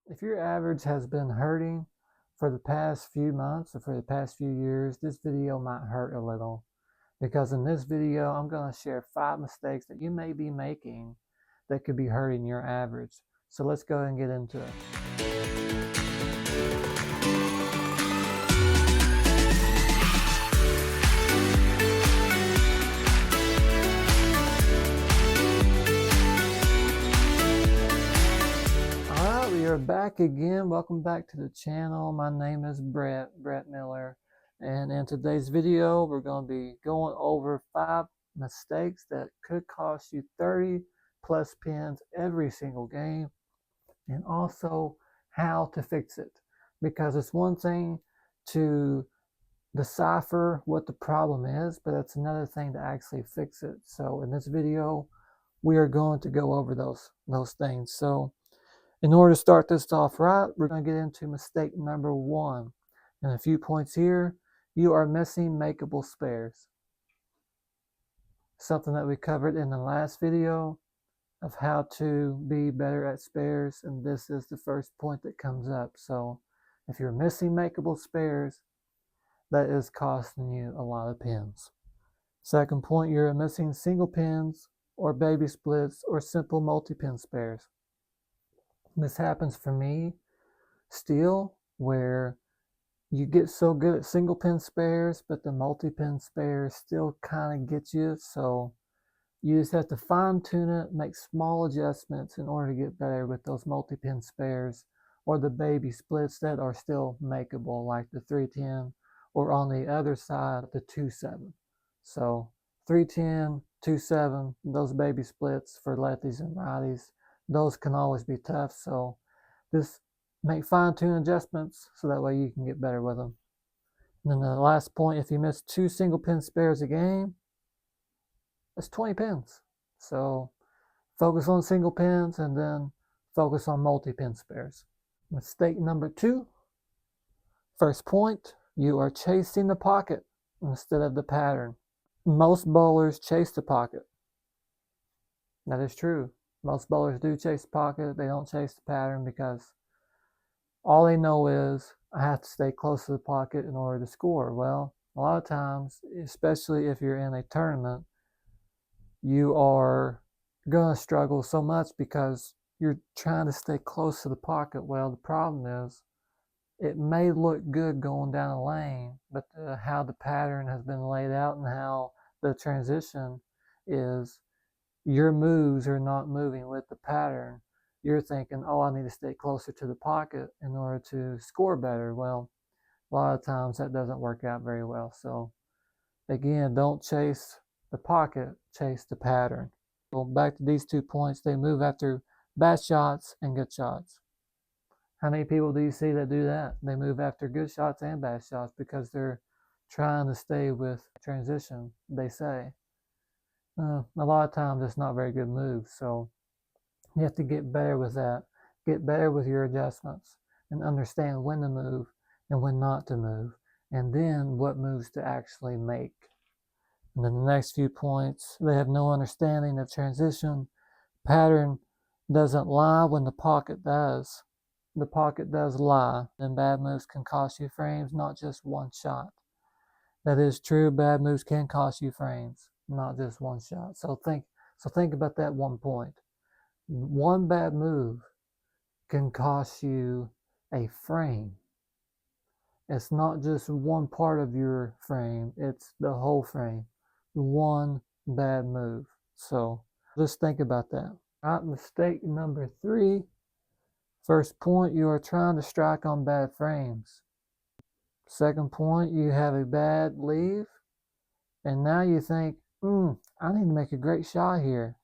If your average has been hurting for the past few months or for the past few years, this video might hurt a little because in this video, I'm going to share 5 mistakes that you may be making that could be hurting your average. So let's go ahead and get into it. Alright, we are back again. Welcome back to the channel. My name is Brett Miller. And in today's video, we're going to be going over 5 mistakes that could cost you 30 plus pins every single game, and also how to fix it. Because it's one thing to decipher what the problem is, but it's another thing to actually fix it. So in this video, we are going to go over those things. So in order to start this off right, we're going to get into mistake number 1. And a few points here. You are missing makeable spares. Something that we covered in the last video of how to be better at spares, and this is the first point that comes up. So if you're missing makeable spares, that is costing you a lot of pins. Second point, you're missing single pins or baby splits or simple multi-pin spares. This happens for me still, where you get so good at single pin spares, but the multi-pin spares still kind of get you. So you just have to fine tune it, make small adjustments in order to get better with those multi-pin spares or the baby splits that are still makeable, like the 310, or on the other side, the 2-7. So 310, 2-7, those baby splits for lefties and righties, those can always be tough. So just make fine-tune adjustments so that way you can get better with them. And then the last point, if you miss 2 single pin spares a game, that's 20 pins. So focus on single pins and then focus on multi-pin spares. Mistake number 2. First point, you are chasing the pocket instead of the pattern. Most bowlers chase the pocket. That is true. Most bowlers do chase the pocket. They don't chase the pattern because all they know is, I have to stay close to the pocket in order to score. Well, a lot of times, especially if you're in a tournament, you are going to struggle so much because you're trying to stay close to the pocket. Well, the problem is, it may look good going down a lane, but how the pattern has been laid out and how the transition is, your moves are not moving with the pattern. You're thinking, oh, I need to stay closer to the pocket in order to score better. Well, a lot of times that doesn't work out very well. So again, don't chase the pocket, chase the pattern. Well, back to these 2 points, they move after bad shots and good shots. How many people do you see that do that? They move after good shots and bad shots because they're trying to stay with transition, they say. A lot of times it's not very good moves, so you have to get better with that. Get better with your adjustments and understand when to move and when not to move, and then what moves to actually make. And then the next few points, they have no understanding of transition. Pattern doesn't lie when the pocket does. The pocket does lie, and bad moves can cost you frames, not just one shot. That is true. Bad moves can cost you frames, not just one shot. So think about that 1 point. One bad move can cost you a frame. It's not just one part of your frame, it's the whole frame. One bad move. So just think about that. All right, mistake number 3. First point, you are trying to strike on bad frames. Second point, you have a bad leave, and now you think, I need to make a great shot here.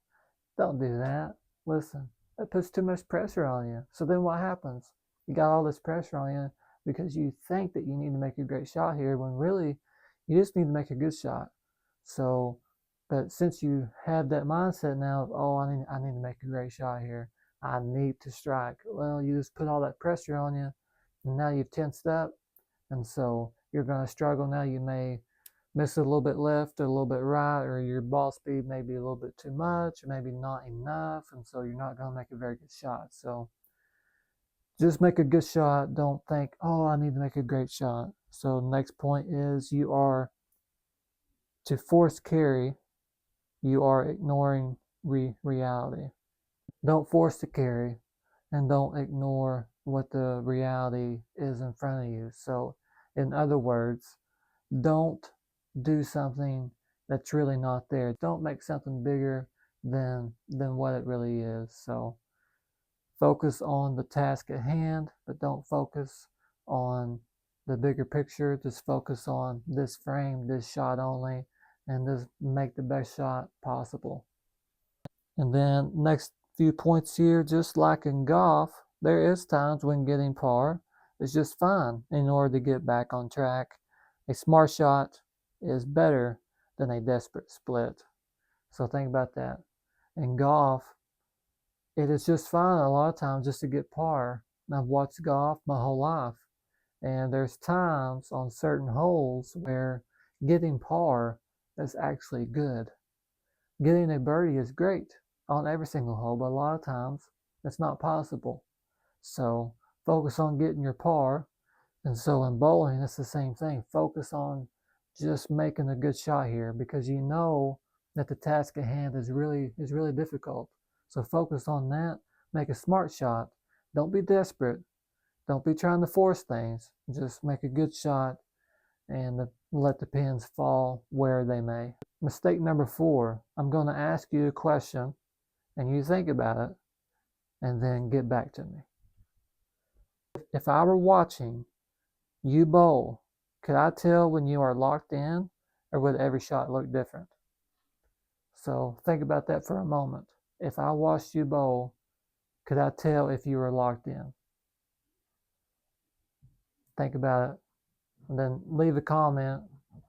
Don't do that. Listen, that puts too much pressure on you. So then what happens? You got all this pressure on you because you think that you need to make a great shot here when really you just need to make a good shot. So, but since you have that mindset now of, oh, I need to make a great shot here, I need to strike. Well, you just put all that pressure on you, and now you've tensed up, and so you're going to struggle. Now you may miss it a little bit left or a little bit right, or your ball speed may be a little bit too much, or maybe not enough, and so you're not going to make a very good shot. So Just make a good shot. Don't think, oh, I need to make a great shot. So next point is you are to force carry, you are ignoring reality. Don't force the carry and don't ignore what the reality is in front of you. So in other words, don't do something that's really not there. Don't make something bigger than what it really is. So focus on the task at hand, but don't focus on the bigger picture. Just focus on this frame, this shot only, and just make the best shot possible. And then next few points here, just like in golf, there is times when getting par is just fine in order to get back on track. A smart shot is better than a desperate split. So think about that. In golf, it is just fine a lot of times just to get par. And I've watched golf my whole life, and there's times on certain holes where getting par is actually good. Getting a birdie is great on every single hole, but a lot of times it's not possible. So focus on getting your par. And so in bowling, it's the same thing. Focus on just making a good shot here, because you know that the task at hand is really difficult. So focus on that. Make a smart shot. Don't be desperate. Don't be trying to force things. Just make a good shot and let the pins fall where they may. Mistake number 4. I'm going to ask you a question and you think about it and then get back to me. If I were watching you bowl, could I tell when you are locked in, or would every shot look different? So think about that for a moment. If I watched you bowl, could I tell if you were locked in? Think about it, and then leave a comment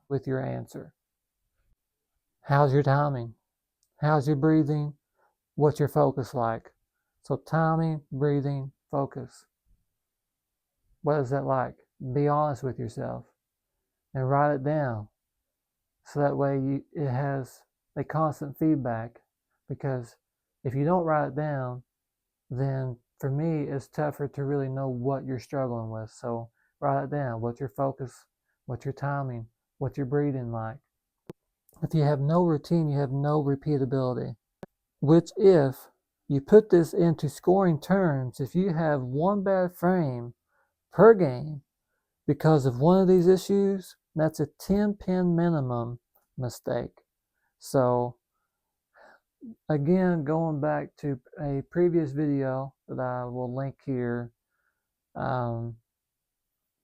with your answer. How's your timing? How's your breathing? What's your focus like? So timing, breathing, focus. What is that like? Be honest with yourself and write it down, so that way it has a constant feedback. Because if you don't write it down, then for me it's tougher to really know what you're struggling with. So write it down. What's your focus? What's your timing? What's your breathing like? If you have no routine, you have no repeatability. Which, if you put this into scoring terms, if you have one bad frame per game because of one of these issues, that's a 10-pin minimum mistake. So again, going back to a previous video that I will link here,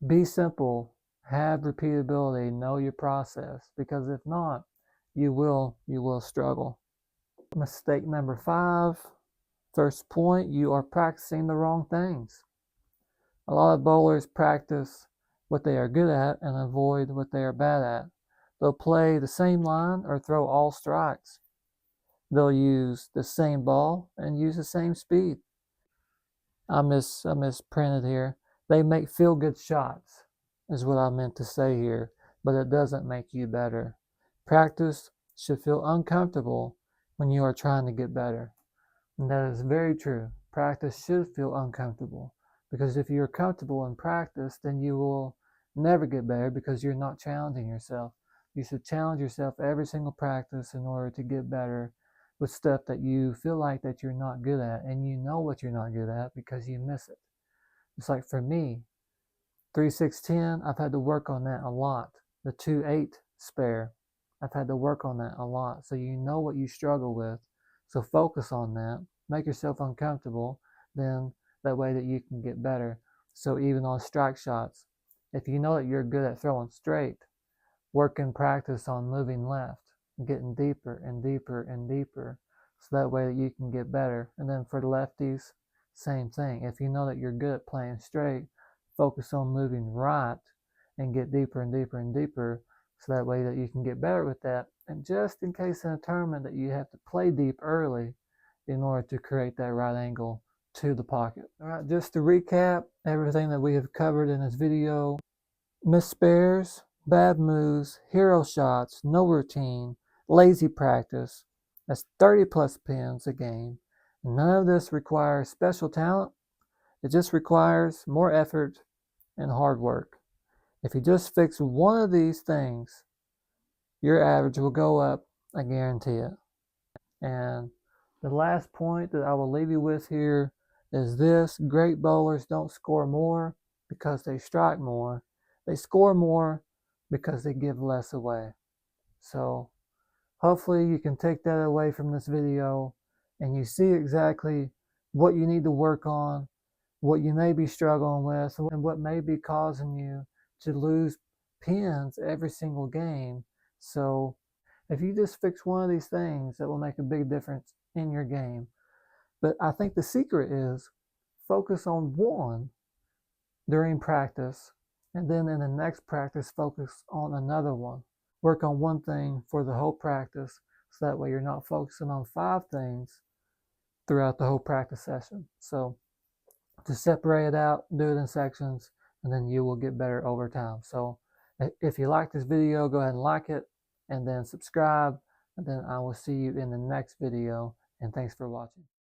be simple, have repeatability, know your process, because if not, you will struggle. Mistake number 5, first point, you are practicing the wrong things. A lot of bowlers practice what they are good at and avoid what they are bad at. They'll play the same line or throw all strikes. They'll use the same ball and use the same speed. I misprinted here. They make feel-good shots, is what I meant to say here, but it doesn't make you better. Practice should feel uncomfortable when you are trying to get better. And that is very true. Practice should feel uncomfortable, because if you're comfortable in practice, then you will never get better, because you're not challenging yourself. You should challenge yourself every single practice in order to get better with stuff that you feel like that you're not good at, and you know what you're not good at because you miss it. It's like for me, 3-6-10, I've had to work on that a lot. The 2-8 spare, I've had to work on that a lot. So you know what you struggle with. So focus on that. Make yourself uncomfortable. Then that way that you can get better. So even on strike shots, if you know that you're good at throwing straight, work and practice on moving left, getting deeper and deeper and deeper, so that way that you can get better. And then for the lefties, same thing. If you know that you're good at playing straight, focus on moving right and get deeper and deeper and deeper, so that way that you can get better with that. And just in case in a tournament that you have to play deep early in order to create that right angle to the pocket. All right, just to recap everything that we have covered in this video: missed spares, bad moves, hero shots, no routine, lazy practice. That's 30 plus pins a game. None of this requires special talent. It just requires more effort and hard work. If you just fix one of these things, your average will go up, I guarantee it. And the last point that I will leave you with here is this: great bowlers don't score more because they strike more. They score more because they give less away. So hopefully you can take that away from this video and you see exactly what you need to work on, what you may be struggling with, and what may be causing you to lose pins every single game. So if you just fix one of these things, that will make a big difference in your game. But I think the secret is focus on one during practice, and then in the next practice, focus on another one. Work on one thing for the whole practice, so that way you're not focusing on 5 things throughout the whole practice session. So to separate it out, do it in sections, and then you will get better over time. So if you like this video, go ahead and like it, and then subscribe, and then I will see you in the next video, and thanks for watching.